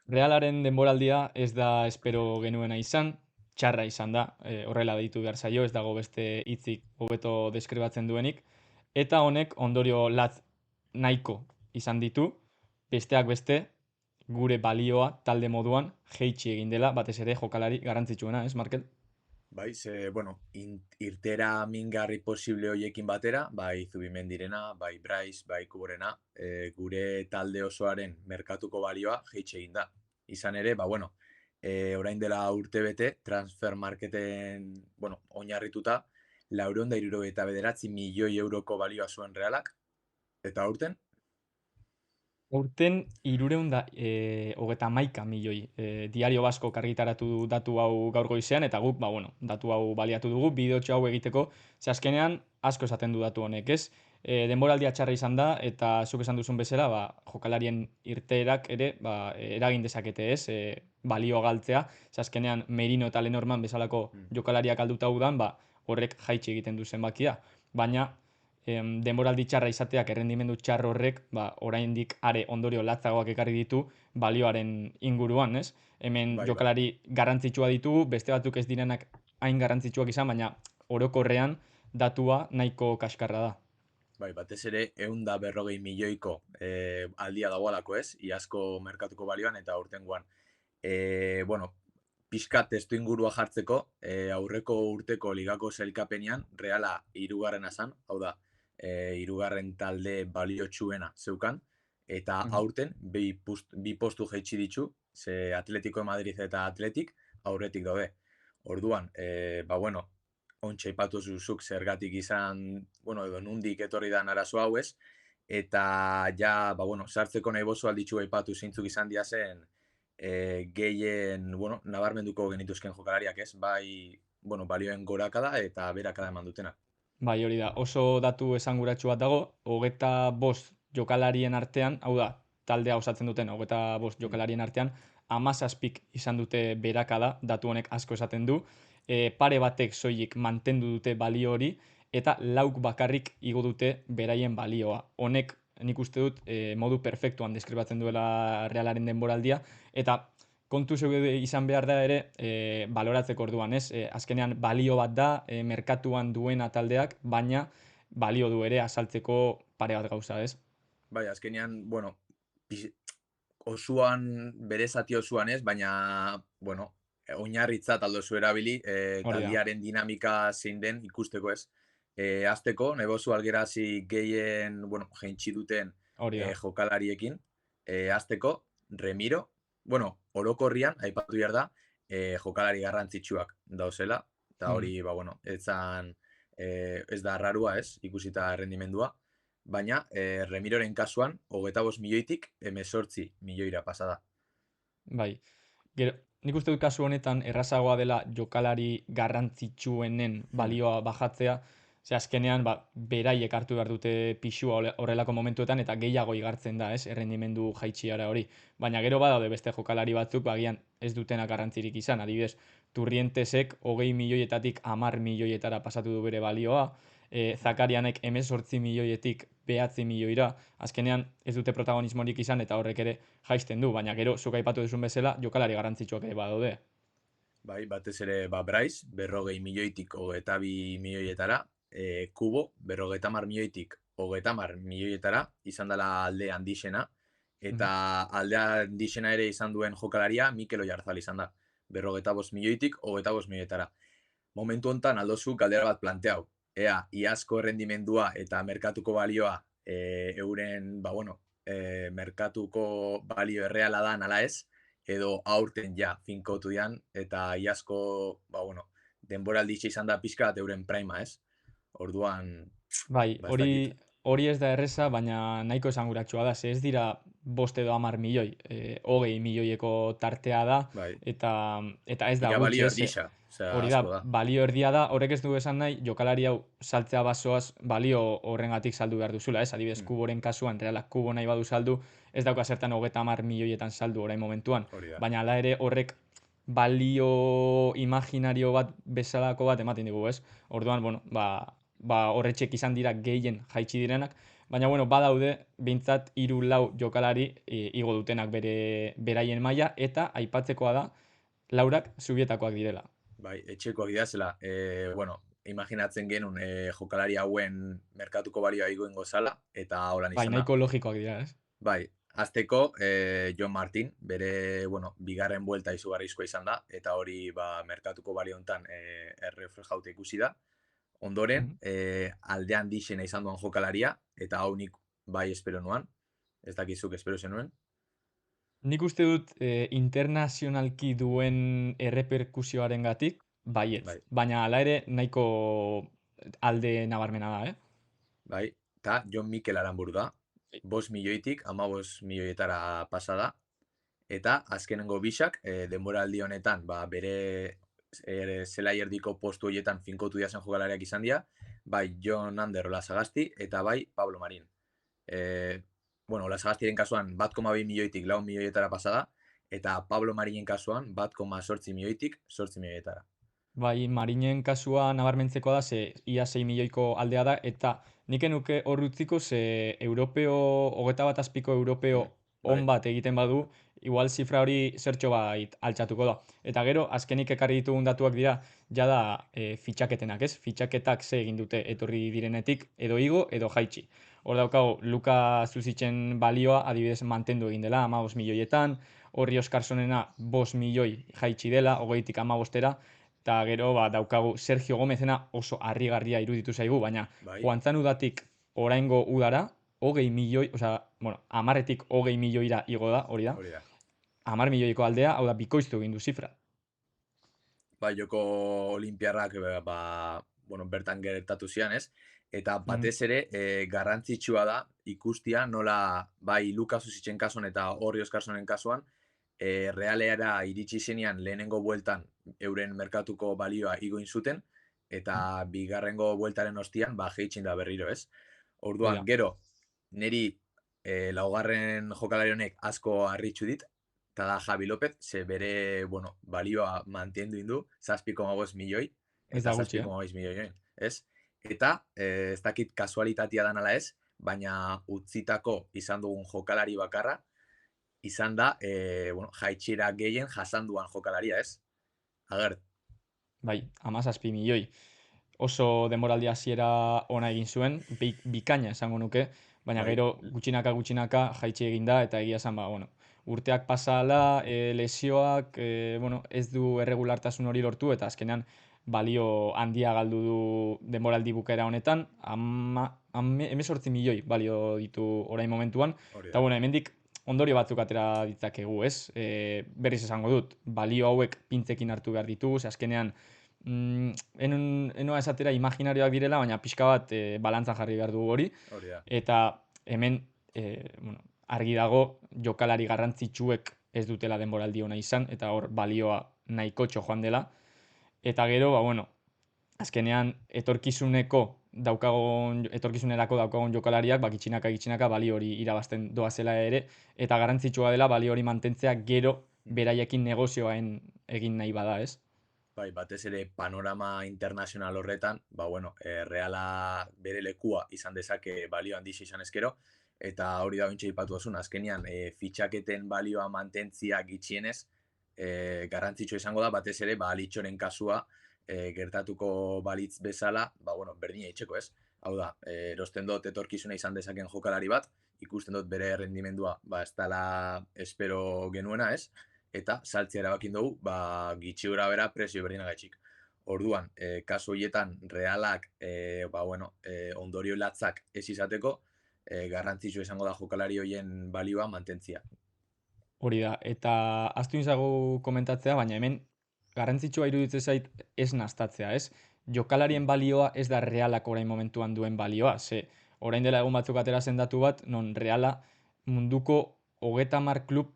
Realaren denboraldia ez da espero genuena izan, txarra izan da, horrela deitu behar zaio, ez dago beste hitzik hobeto deskribatzen duenik, eta honek ondorio latz nahiko izan ditu, besteak beste, gure balioa talde moduan jeitsi egin dela, batez ere jokalari garrantzitsuena, ez, Markel? Bai, bueno, irtera mingarri posible hoiekin batera, bai Zubimendirena, bai Bryce, bai Kuborena, gure talde osoaren merkatuko balioa jeitsi egin da. Izan ere, bueno, orain dela urte bete, transfer marketen, bueno, oinarrituta, 479 euroko balioa zuen Realak, eta aurten, Aurten 331 milioi. Diario Baskok argitaratu du datu hau gaur goizean, eta guk, bueno, datu hau baliatu dugu, bideotxo hau egiteko, ze azkenean asko esaten du datu honek, ez? Denboraldia txarra izan da, eta zuk esan duzun bezala, jokalarien irteerak ere, eragin dezakete, ez? Balio galtzea, ze azkenean Merino eta Lenormand bezalako jokalariak alduta udan, horrek jaitsi egiten du zenbakia. Baina, denboraldi txarra izateak errendimendu txar horrek, oraindik are ondorio latzagoak ekarri ditu balioaren inguruan, ez? Hemen bai, bai, jokalari garrantzitsua ditugu, beste batzuk ez direnak hain garrantzitsuak izan, baina orokorrean datua nahiko kaskarra da. bai, batez ere, 150 milioiko aldia dagoalako ez, iazko merkatuko balioan eta aurtengoan. Bueno, pixkat testu ingurua jartzeko, aurreko urteko ligako zelkapenean, Reala irugarrena zan, hau da, irugarren talde baliotsuena zeukan, eta Mhm. aurten bi postu jaitsi ditu, ze Atletico de Madrid eta Atletik aurretik daude. Orduan, bueno, ontsa ipatu zuzuk zergatik izan, bueno, edo nundik etorri da arazo hau ez, eta ja, bueno, sartzeko nahi bozu alditxu aipatu zeintzuk izan diazen gehien, bueno, nabarmenduko genituzken jokalariak ez, bai, bueno, balioen gorakada eta berakada eman dutena. Bai, hori da. Oso datu esanguratsu bat dago, 25 jokalarien artean, hau da, taldea osatzen duten 25 Mm. jokalarien artean, 17 izan dute berakada, datu honek asko esaten du. Pare batek soilik mantendu dute balio hori, eta lauk bakarrik igo dute beraien balioa. Honek nik uste dut modu perfektuan deskribatzen duela Realaren denboraldia, eta kontu zeu izan behar da ere baloratzeko orduan, ez? Azkenean balio bat da, merkatuan duena taldeak, baina balio du ere azaltzeko pare bat gauza, ez? Bai, azkenean, bueno, osoan, bere zati osoan ez, baina, bueno, oinarritzat aldozu erabili, Hori da, taldiaren dinamika zein den ikusteko ez. Azteko, nebozu algerazi gehien, bueno, jeintxi duten hori da. jokalariekin. Azteko, Remiro, bueno, orokorrian, aipatu behar da, jokalari garrantzitsuak dauzela, eta Mhm. hori, bueno, ez da rarua ez, ikusita rendimendua, baina Remiroren kasuan, 25 milioitik 18 milioira pasada. Bai. Gero, nik uste dut kasu honetan errazagoa dela jokalari garrantzitsuenen Hmm. balioa bajatzea, ze azkenean beraiek hartu behar dute pisua horrelako momentuetan eta gehiago igartzen da, ez, errendimendu jaitsiara hori. Baina gero badaude beste jokalari batzuk, agian ez dutenak garrantzirik izan, adibidez, Turrientesek 20 milioietatik 10 milioietara pasatu du bere balioa, Zakarianek 18 milioietik 9 milioira, azkenean ez dute protagonismorik izan eta horrek ere jaisten du, baina gero, zuk aipatu duzun bezala, jokalari garrantzitsuak ere badaude. Bai, batez ere, Bryce, 40 milioitik 22 milioietara, Kubo, 50 milioitik 30 milioietara, izan dela alde handixena, eta Mhm. alde handixena ere izan duen jokalaria Mikel Oyarzabal izan da, 55 milioitik 25 milioietara. Momentu hontan aldozu galdera bat planteau. Ea, iazko errendimendua eta merkatuko balioa euren, bueno, merkatuko balio erreala da nala ez, edo aurten ja finkautu dian, eta iazko, bueno, denboraldi izan da pixka bat euren prima, ez? Orduan, Bai, ez dakit. hori ez da erreza, baina nahiko esanguratsua da, ze ez dira bost edo 10 milioi, 20 milioieko tartea da, Bai, eta ez da ja gutxi, balio ez? erdisa, osea, Hori da, asko da. balio erdia da, horrek ez du esan nahi, jokalari hau saltzea bazoaz balio horrengatik saldu behar duzula, ez? Adibidez, Hmm, kuboren kasuan, realak kubo nahi badu saldu, ez dauka zertan 30 milioietan saldu orain momentuan, hori da. baina hala ere horrek balio imaginario bat bezalako bat ematen digu, ez? Orduan, bueno, horretxek izan dira gehien jaitsi direnak, baina bueno, badaude, behintzat 3-4 jokalari igo dutenak beraien maila, eta aipatzekoa da, laurak zubietakoak direla. Bai, etxekoak idazela, bueno, imaginatzen genuen jokalari hauen merkatuko balioa igoingo zala, eta holan Bai, izan da. nahiko logikoak dira, ez? Bai, azteko Jon Martin, bere, bueno, bigarren buelta izugarrizkoa izan da, eta hori ba, merkatuko balio hontan erreflejauta ikusi da. Ondoren, Mhm. aldean dixena izan duan jokalaria, eta hau nik bai espero nuan, ez dakizuk espero zenuen. Nik uste dut internazionalki duen erreperkusioarengatik baietz, Bai, baina hala ere nahiko alde nabarmena da, eh? bai, eta Jon Mikel Aranburu da, 5 milioitik 15 milioietara pasa da, eta azkenengo bisak, denboraldi honetan, ba, bere zelai erdiko postu horietan finkotu diazen jokalariak izan dira, bai Jon Ander Olasagasti eta bai Pablo Marin. Bueno, Olasagastiren kasuan 1,2 milioitik 4 milioietara pasa da, eta Pablo Marinen kasuan 1,8 milioitik 8 milioietara. Bai, Marinen kasua nabarmentzekoa da, ze ia 6 milioiko aldea da, eta nik enuke hor utziko, ze europeo, 21 azpiko europeo Bai, on bat egiten badu, igual zifra hori zertxo bait altxatuko da. Eta gero, azkenik ekarri ditugun datuak dira, jada fitxaketenak, ez? Fitxaketak ze egin dute etorri direnetik, edo igo, edo jaitsi. Hor daukago, Luka Zuzitzen balioa, adibidez, mantendu egin dela, 15 milioietan, horri Oskarsonena 5 milioi jaitsi dela, 20tik 15era, eta gero ba, daukagu Sergio Gomezena oso harrigarria iruditu zaigu, baina bai, joan udatik oraingo udara, 20 milioi, osea, bueno, 10etik 20 milioira igo da, hori da. hori da. 10 milioiko aldea, hau da, bikoiztu egin du zifra. Bai, joko olimpiarrak ba, bueno, bertan gertatu zian, ez? Eta Mhm. batez ere, garrantzitsua da ikustia nola bai Luka Zuzitzen kasuan eta Horri Oskarsonen kasuan, realeara iritsi zenean lehenengo bueltan euren merkatuko balioa igoin zuten, eta bigarrengo bueltaren ostian, ba, jeitzin da berriro, ez? Hori Orduan, da. gero, niri laugarren jokalari honek asko harritxu dit, eta da Javi López, ze bere, bueno, balioa mantendu indu, 7,5 milioi, Ez eta da gutxi, eh? 7,5 milioien, ez? Eta, ez dakit kasualitatea dan ala ez, baina utzitako izan dugun jokalari bakarra, izan da, bueno, jaitxera gehien jasanduan jokalaria, ez? Agert, Bai, 17 milioi. Oso denboraldi hasiera ona egin zuen, bikaina esango nuke, baina bai, gero gutxinaka jaitsi egin da, eta egia esan, ba, bueno, urteak pasa ala, lesioak, bueno, ez du erregulartasun hori lortu, eta azkenean balio handia galdu du denboraldi bukaera honetan, 18 milioi balio ditu orain momentuan, hori eta da. bueno, hemendik ondorio batzuk atera ditzakegu, ez? Berriz esango dut, balio hauek pintzekin hartu behar ditugu, ze azkenean enoa esatera imaginarioak direla, baina pixka bat balantzan jarri behar dugu hori. Hori da. Eta hemen bueno, argi dago jokalari garrantzitsuek ez dutela denboraldi ona izan, eta hor balioa nahikotxo joan dela. Eta gero, ba, bueno, azkenean etorkizunerako daukagun jokalariak, ba, gitxinaka balio hori irabazten doazela ere, eta garrantzitsua dela balio hori mantentzea gero beraiekin negozioain egin nahi bada, ez? Bai, batez ere panorama internazional horretan, ba, bueno, Reala bere lekua izan dezake balio handiz izan ezkero, eta hori da ointxe ipatu osun, azkenian, fitxaketen balioa mantentzia gitxienez, garrantzitsua izango da, batez ere, ba, Alitxoren kasua gertatuko balitz bezala, ba, bueno, berdina itxeko ez. Hau da, erosten dut etorkizuna izan dezaken jokalari bat, ikusten dut bere rendimendua, ba, ez dela espero genuena ez, eta saltzea erabakin dugu, ba, gitxi gora bera presio berdinagaitxik. Orduan, kasu horietan realak, ba, bueno, ondorio latzak ez izateko, garrantzitsu izango da jokalari horien balioa mantentzia. Hori da, eta ahaztu izagu komentatzea, baina hemen garrantzitsua iruditzen zait ez nastatzea, ez? Jokalarien balioa ez da realak orain momentuan duen balioa, ze orain dela egun batzuk atera zen datu bat, non reala munduko 30 klub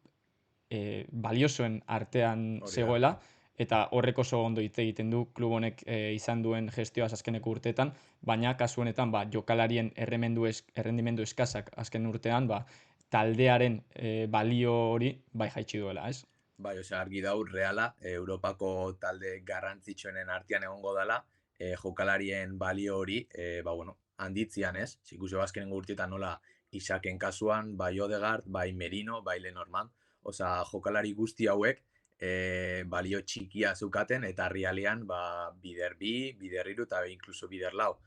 baliosoen artean Hori da. zegoela, eta horrek oso ondo hitz egiten du klub honek izan duen gestioaz azkeneko urteetan, baina kasu honetan ba, jokalarien errendimendu eskasak azken urtean, ba, taldearen balio hori bai jaitsi duela, ez? Bai, osea, argi dau, Reala, Europako talde garrantzitsuenen artean egongo dela, jokalarien balio hori, ba, bueno, handitzian, ez? Ikusi azkenengo urteetan nola Isaken kasuan, bai Odegaard, bai Merino, bai Lenormand, osea, jokalari guzti hauek balio txikia zeukaten eta Realean bider bi, bider hiru eta inkluso bider lau.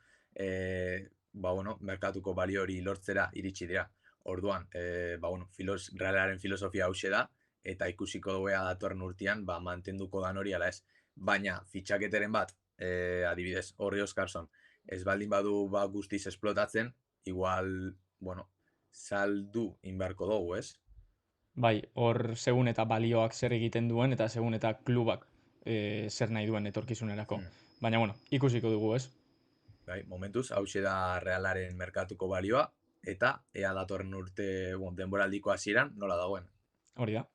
Merkatuko balio hori lortzera iritsi dira. Orduan, Realaren filosofia hause da, eta ikusiko duea datorren urtean mantenduko dan hori ala ez. Baina, fitxaketeren bat, adibidez, Horri Oskarson, ez baldin badu guztiz esplotatzen, igual, saldu inbarko dugu, ez? Bai, hor segun eta balioak zer egiten duen, eta segun eta klubak zer nahi duen etorkizunerako. Baina, ikusiko dugu, ez? Bai, momentuz, hause da Realaren merkatuko balioa, eta ea datorren urte denboraldiko hasieran nola dagoen. Hori da.